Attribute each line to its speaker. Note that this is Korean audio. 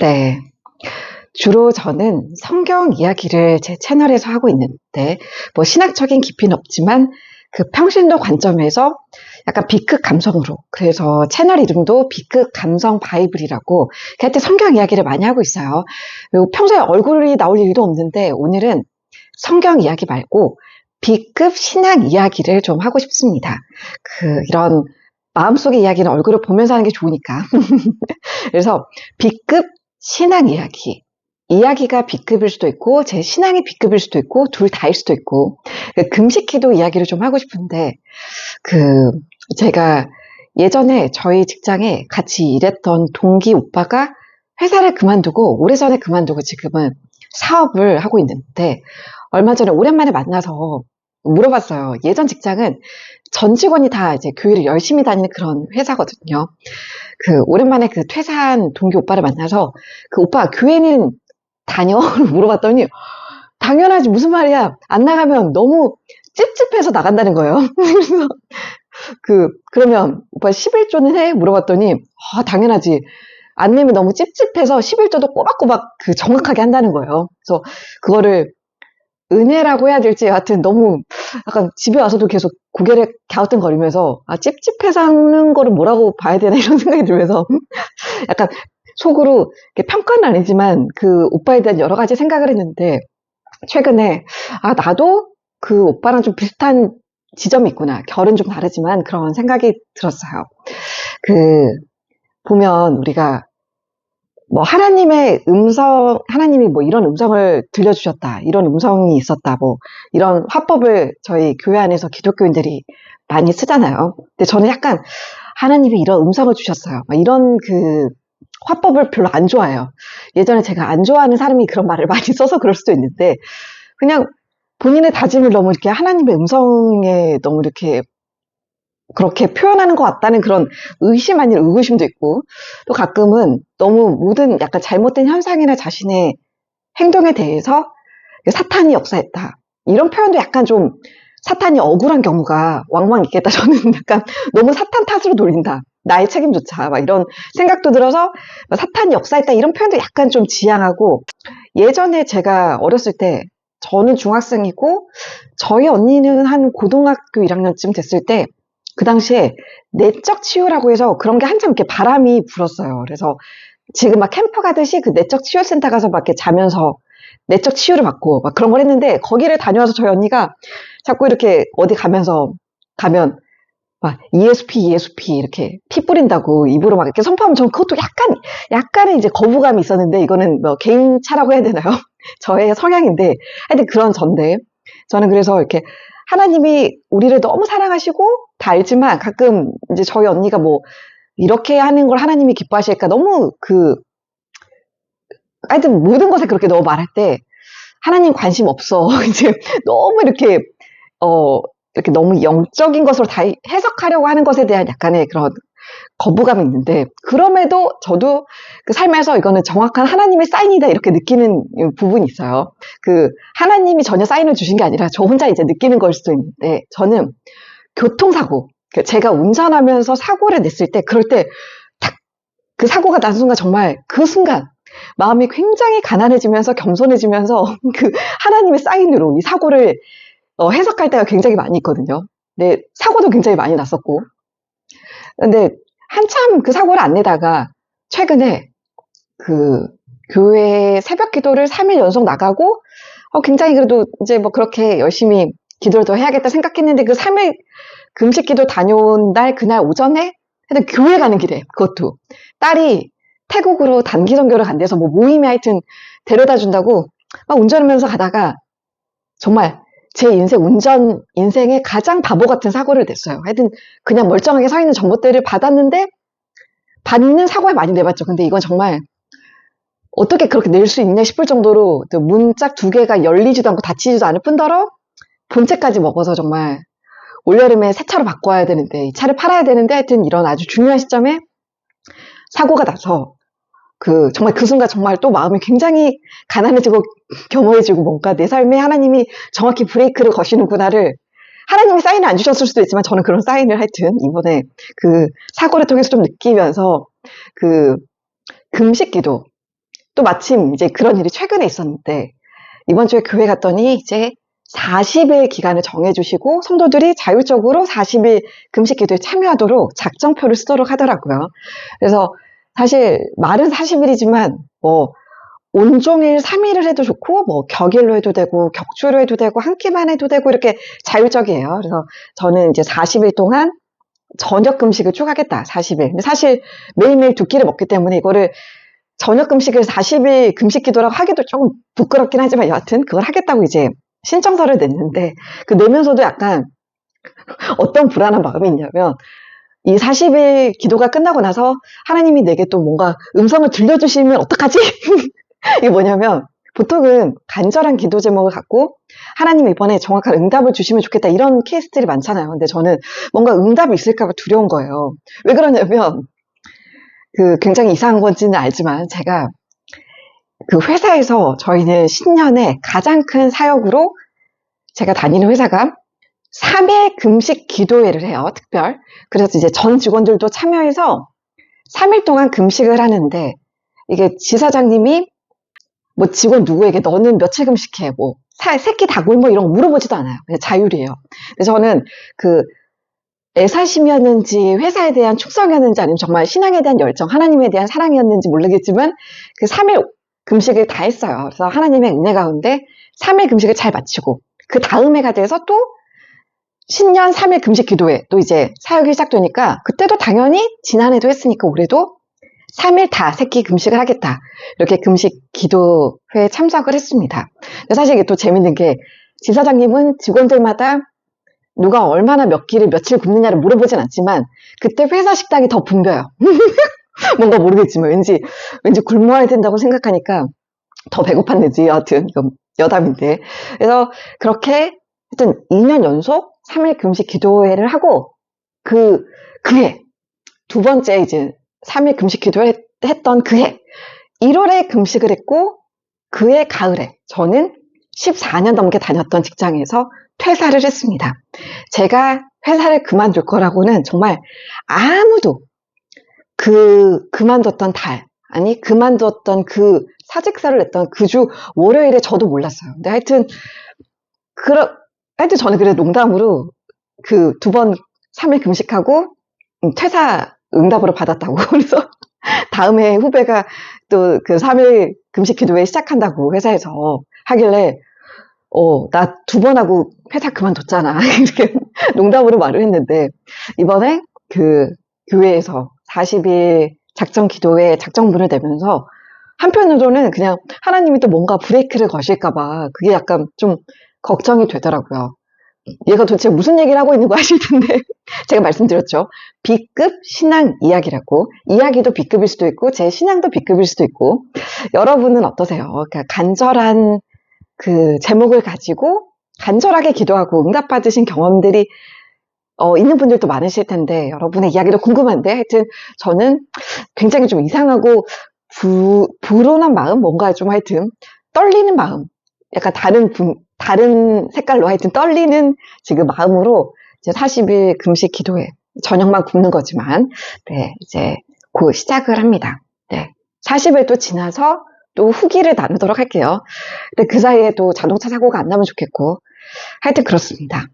Speaker 1: 네. 주로 저는 성경 이야기를 제 채널에서 하고 있는데, 뭐 신학적인 깊이는 없지만 그 평신도 관점에서 약간 B급 감성으로, 그래서 채널 이름도 B급 감성 바이블이라고, 그때 성경 이야기를 많이 하고 있어요. 그리고 평소에 얼굴이 나올 일도 없는데 오늘은 성경 이야기 말고 B급 신학 이야기를 좀 하고 싶습니다. 이런 마음속의 이야기는 얼굴을 보면서 하는 게 좋으니까. 그래서 B급 신앙 이야기. 이야기가 B급일 수도 있고 제 신앙이 B급일 수도 있고 둘 다일 수도 있고, 금식기도 이야기를 좀 하고 싶은데, 제가 예전에 저희 직장에 같이 일했던 동기 오빠가 회사를 그만두고, 오래전에 그만두고 지금은 사업을 하고 있는데, 얼마 전에 오랜만에 만나서 물어봤어요. 예전 직장은 전 직원이 다 이제 교회를 열심히 다니는 그런 회사거든요. 오랜만에 퇴사한 동기 오빠를 만나서, 오빠 교회는 다녀? 물어봤더니, 당연하지, 무슨 말이야. 안 나가면 너무 찝찝해서 나간다는 거예요. 그래서, 그러면 오빠 11조는 해? 물어봤더니, 당연하지. 안 내면 너무 찝찝해서 11조도 꼬박꼬박 정확하게 한다는 거예요. 그래서 그거를 은혜라고 해야 될지, 하여튼 너무 약간 집에 와서도 계속 고개를 갸우뚱거리면서, 찝찝해서 하는 거를 뭐라고 봐야 되나 이런 생각이 들면서 약간 속으로 평가는 아니지만 오빠에 대한 여러 가지 생각을 했는데, 최근에 나도 오빠랑 좀 비슷한 지점이 있구나. 결은 좀 다르지만 그런 생각이 들었어요. 보면 우리가 뭐 하나님의 음성, 하나님이 뭐 이런 음성을 들려주셨다, 이런 음성이 있었다, 뭐 이런 화법을 저희 교회 안에서 기독교인들이 많이 쓰잖아요. 근데 저는 약간 하나님이 이런 음성을 주셨어요, 이런 화법을 별로 안 좋아해요. 예전에 제가 안 좋아하는 사람이 그런 말을 많이 써서 그럴 수도 있는데, 그냥 본인의 다짐을 너무 이렇게 하나님의 음성에 너무 이렇게 그렇게 표현하는 것 같다는 그런 의심 아닌 의구심도 있고, 또 가끔은 너무 모든 약간 잘못된 현상이나 자신의 행동에 대해서 사탄이 역사했다, 이런 표현도 약간 좀 사탄이 억울한 경우가 왕왕 있겠다. 저는 약간 너무 사탄 탓으로 돌린다, 나의 책임조차, 막 이런 생각도 들어서 사탄이 역사했다, 이런 표현도 약간 좀 지양하고. 예전에 제가 어렸을 때, 저는 중학생이고 저희 언니는 한 고등학교 1학년쯤 됐을 때, 그 당시에 내적 치유라고 해서 그런 게 한참 이렇게 바람이 불었어요. 그래서 지금 막 캠프 가듯이 내적 치유센터 가서 막 이렇게 자면서 내적 치유를 받고 막 그런 걸 했는데, 거기를 다녀와서 저희 언니가 자꾸 이렇게 어디 가면 막 ESP 이렇게 피 뿌린다고 입으로 막 이렇게 선포하면, 저는 그것도 약간의 이제 거부감이 있었는데, 이거는 뭐 개인 차라고 해야 되나요? 저의 성향인데, 하여튼 그런 전데, 저는 그래서 이렇게 하나님이 우리를 너무 사랑하시고 다 알지만, 가끔 이제 저희 언니가 뭐 이렇게 하는 걸 하나님이 기뻐하실까, 너무 하여튼 모든 것에 그렇게 너무 말할 때, 하나님 관심 없어. 이제 너무 이렇게 너무 영적인 것으로 다 해석하려고 하는 것에 대한 약간의 그런 거부감이 있는데, 그럼에도 저도 삶에서 이거는 정확한 하나님의 사인이다, 이렇게 느끼는 부분이 있어요. 하나님이 전혀 사인을 주신 게 아니라 저 혼자 이제 느끼는 걸 수도 있는데, 저는 교통사고, 제가 운전하면서 사고를 냈을 때, 그럴 때 탁 사고가 난 순간, 정말 그 순간 마음이 굉장히 가난해지면서 겸손해지면서 하나님의 사인으로 이 사고를 해석할 때가 굉장히 많이 있거든요. 근데 사고도 굉장히 많이 났었고, 근데 한참 사고를 안 내다가 최근에 교회 새벽 기도를 3일 연속 나가고, 굉장히 그래도 이제 뭐 그렇게 열심히 기도를 더 해야겠다 생각했는데, 3일 금식 기도 다녀온 날, 그날 오전에 하여튼 교회 가는 길에, 그것도 딸이 태국으로 단기 선교를 간대서 뭐 모임에 하여튼 데려다 준다고 막 운전하면서 가다가, 정말 제 인생의 가장 바보 같은 사고를 냈어요. 하여튼 그냥 멀쩡하게 서 있는 전봇대를 받았는데, 받는 사고에 많이 내봤죠. 근데 이건 정말 어떻게 그렇게 낼 수 있냐 싶을 정도로, 문짝 2개가 열리지도 않고 닫히지도 않을 뿐더러 본체까지 먹어서, 정말 올여름에 새 차로 바꿔야 되는데, 이 차를 팔아야 되는데, 하여튼 이런 아주 중요한 시점에 사고가 나서, 정말 그 순간 정말 또 마음이 굉장히 가난해지고 겸허해지고, 뭔가 내 삶에 하나님이 정확히 브레이크를 거시는구나를, 하나님이 사인을 안 주셨을 수도 있지만 저는 그런 사인을 하여튼 이번에 사고를 통해서 좀 느끼면서, 금식 기도, 또 마침 이제 그런 일이 최근에 있었는데, 이번 주에 교회 갔더니 이제 40일 기간을 정해주시고 성도들이 자율적으로 40일 금식 기도에 참여하도록 작정표를 쓰도록 하더라고요. 그래서 사실 말은 40일이지만 뭐 온종일 3일을 해도 좋고 뭐 격일로 해도 되고 격주로 해도 되고 한 끼만 해도 되고 이렇게 자율적이에요. 그래서 저는 이제 40일 동안 저녁 금식을 쭉 하겠다. 40일. 근데 사실 매일매일 두 끼를 먹기 때문에 이거를 저녁 금식을 40일 금식 기도라고 하기도 조금 부끄럽긴 하지만 여하튼 그걸 하겠다고 이제 신청서를 냈는데, 그 내면서도 약간 어떤 불안한 마음이 있냐면, 이 40일 기도가 끝나고 나서 하나님이 내게 또 뭔가 음성을 들려주시면 어떡하지? 이게 뭐냐면, 보통은 간절한 기도 제목을 갖고 하나님 이번에 정확한 응답을 주시면 좋겠다 이런 케이스들이 많잖아요. 근데 저는 뭔가 응답이 있을까 봐 두려운 거예요. 왜 그러냐면 굉장히 이상한 건지는 알지만 제가 그 회사에서 저희는 신년에 가장 큰 사역으로 제가 다니는 회사가 3일 금식 기도회를 해요. 특별. 그래서 이제 전 직원들도 참여해서 3일 동안 금식을 하는데, 이게 지사장님이 뭐 직원 누구에게 너는 며칠 금식해 뭐 새끼 다 굶어 이런 거 물어보지도 않아요. 그냥 자율이에요. 그래서 저는 애사심이었는지 회사에 대한 축성이었는지 아니면 정말 신앙에 대한 열정, 하나님에 대한 사랑이었는지 모르겠지만 그 3일 금식을 다 했어요. 그래서 하나님의 은혜 가운데 3일 금식을 잘 마치고 그 다음 해가 돼서 또 신년 3일 금식 기도회 또 이제 사역이 시작되니까 그때도 당연히 지난해도 했으니까 올해도 3일 다 새끼 금식을 하겠다. 이렇게 금식 기도회에 참석을 했습니다. 사실 이게 또 재밌는 게 지사장님은 직원들마다 누가 얼마나 몇 끼를 며칠 굶느냐를 물어보진 않지만 그때 회사 식당이 더 붐벼요. 뭔가 모르겠지만 왠지 굶어야 된다고 생각하니까 더 배고팠는지 여하튼 이건 여담인데. 그래서 그렇게 하여튼 2년 연속 3일 금식 기도회를 하고 그해 두 번째 이제 3일 금식 기도를 했던 그해 1월에 금식을 했고 그해 가을에 저는 14년 넘게 다녔던 직장에서 퇴사를 했습니다. 제가 회사를 그만둘 거라고는 정말 아무도 그만뒀던 그만뒀던 그 사직서를 냈던 그 주 월요일에 저도 몰랐어요. 근데 하여튼 저는 그래도 농담으로 그 두 번 3일 금식하고 퇴사 응답으로 받았다고. 그래서 다음에 후배가 또 그 3일 금식 기도회 시작한다고 회사에서 하길래 나 두 번 하고 회사 그만뒀잖아. 이렇게 농담으로 말을 했는데, 이번에 교회에서 40일 작정 기도회 작정문을 내면서 한편으로는 그냥 하나님이 또 뭔가 브레이크를 거실까봐 그게 약간 좀 걱정이 되더라고요. 얘가 도대체 무슨 얘기를 하고 있는 거 하실 텐데, 제가 말씀드렸죠. B급 신앙 이야기라고. 이야기도 B급일 수도 있고, 제 신앙도 B급일 수도 있고, 여러분은 어떠세요? 그러니까 간절한 제목을 가지고 간절하게 기도하고 응답받으신 경험들이 있는 분들도 많으실 텐데, 여러분의 이야기도 궁금한데, 하여튼 저는 굉장히 좀 이상하고 불온한 마음, 뭔가 좀 하여튼 떨리는 마음, 약간 다른 색깔로 하여튼 떨리는 지금 마음으로 이제 40일 금식 기도회, 저녁만 굶는 거지만, 네, 이제 곧 시작을 합니다. 네. 40일 또 지나서 또 후기를 나누도록 할게요. 근데 그 사이에 또 자동차 사고가 안 나면 좋겠고, 하여튼 그렇습니다.